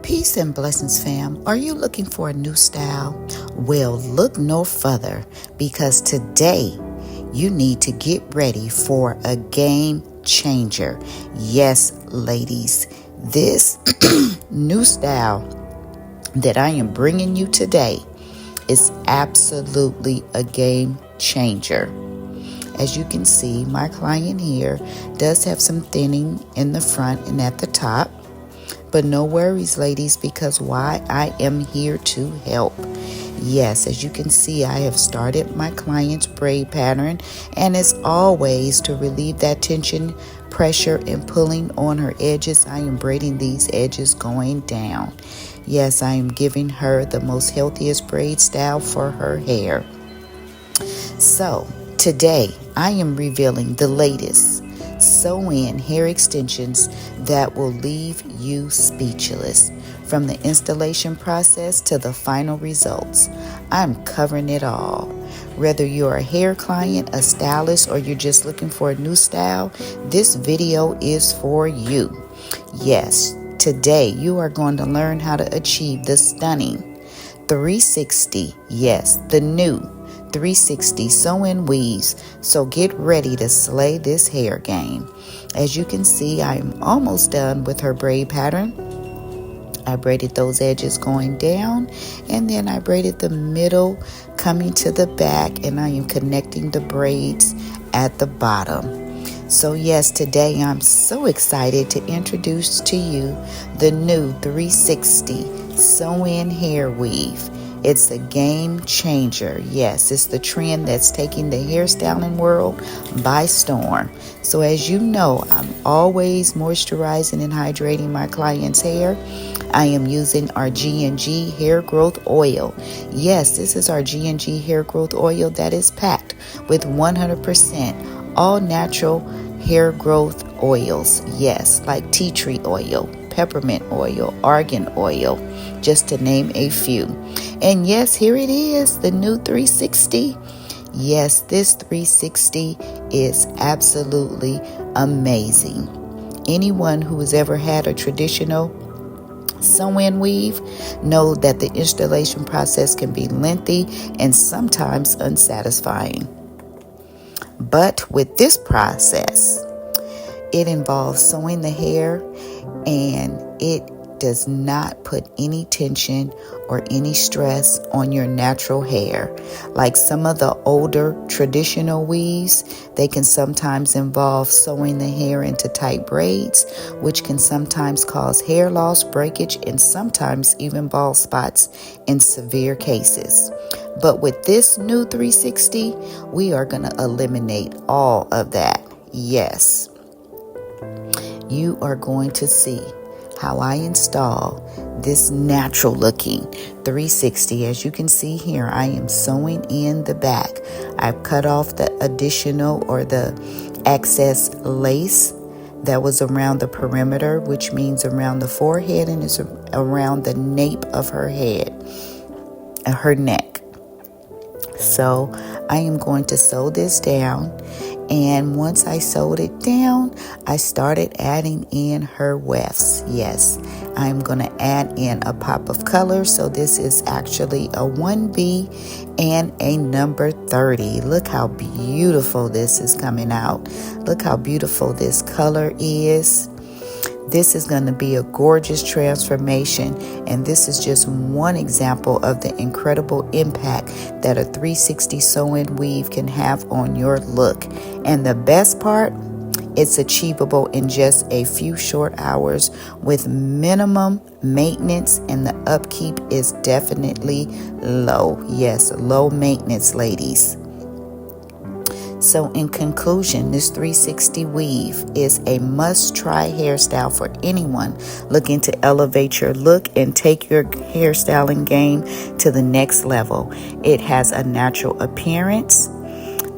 Peace and blessings, fam. Are you looking for a new style? Well, look no further, because today you need to get ready for a game changer. Yes, ladies, this new style that I am bringing you today is absolutely a game changer. As you can see, my client here does have some thinning in the front and at the top. But no worries, ladies, because why? I am here to help. Yes, as you can see, I have started my client's braid pattern, and as always, to relieve that tension, pressure, and pulling on her edges, I am braiding these edges going down. Yes, I am giving her the most healthiest braid style for her hair. So, today, I am revealing the latest sew-in hair extensions that will leave you speechless. From the installation process to the final results, I'm covering it all. Whether you're a hair client, a stylist, or you're just looking for a new style, this video is for you. Yes, today you are going to learn how to achieve the stunning 360, yes, the new 360 sew-in weaves. So get ready to slay this hair game. As you can see, I am almost done with her braid pattern. I braided those edges going down, and then I braided the middle coming to the back, and I am connecting the braids at the bottom. So yes, today I'm so excited to introduce to you the new 360 sew-in hair weave. It's a game changer. Yes, it's the trend that's taking the hairstyling world by storm. So as you know, I'm always moisturizing and hydrating my client's hair. I am using our G&G hair growth oil. Yes, this is our G&G hair growth oil that is packed with 100% all natural hair growth oils. Yes, like tea tree oil, peppermint oil, argan oil, just to name a few. And yes, here it is, the new 360. Yes, this 360 is absolutely amazing. Anyone who has ever had a traditional sew-in weave know that the installation process can be lengthy and sometimes unsatisfying. But with this process, it involves sewing the hair, and it does not put any tension or any stress on your natural hair. Like some of the older traditional weaves, they can sometimes involve sewing the hair into tight braids, which can sometimes cause hair loss, breakage, and sometimes even bald spots in severe cases. But with this new 360, we are going to eliminate all of that. Yes, you are going to see how I install this natural looking 360. As you can see here, I am sewing in the back. I've cut off the additional or the excess lace that was around the perimeter, which means around the forehead and is around the nape of her head, her neck. So I am going to sew this down. And once I sewed it down, I started adding in her wefts. Yes, I'm going to add in a pop of color. So this is actually a 1B and a number 30. Look how beautiful this is coming out. Look how beautiful this color is. This is going to be a gorgeous transformation, and this is just one example of the incredible impact that a 360 sew-in weave can have on your look. And the best part, it's achievable in just a few short hours with minimum maintenance, and the upkeep is definitely low. Yes, low maintenance, ladies. So in conclusion, this 360 weave is a must-try hairstyle for anyone looking to elevate your look and take your hairstyling game to the next level. It has a natural appearance,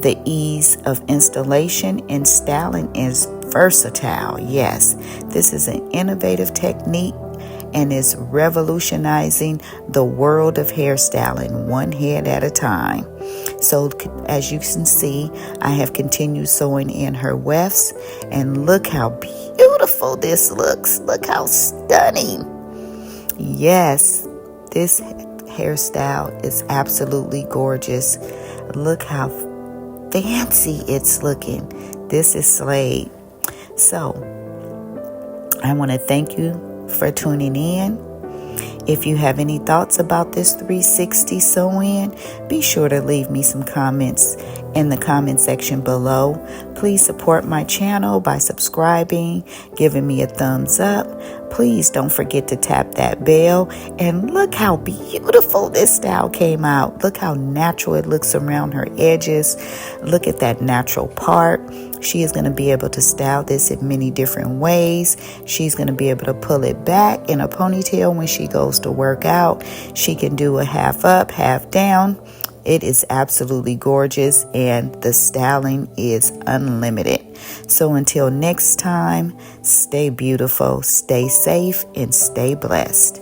the ease of installation, and styling is versatile. Yes, this is an innovative technique and is revolutionizing the world of hairstyling, one head at a time. So as you can see, I have continued sewing in her wefts, and look how beautiful this looks. Look how stunning. Yes, this hairstyle is absolutely gorgeous. Look how fancy it's looking. This is Slade. So I want to thank you for tuning in. If you have any thoughts about this 360 sew-in, be sure to leave me some comments in the comment section below. Please support my channel by subscribing, giving me a thumbs up. Please don't forget to tap that bell. And look how beautiful this style came out. Look how natural it looks around her edges. Look at that natural part. She is going to be able to style this in many different ways. She's going to be able to pull it back in a ponytail when she goes to work out. She can do a half up, half down. It is absolutely gorgeous, and the styling is unlimited. So until next time, stay beautiful, stay safe, and stay blessed.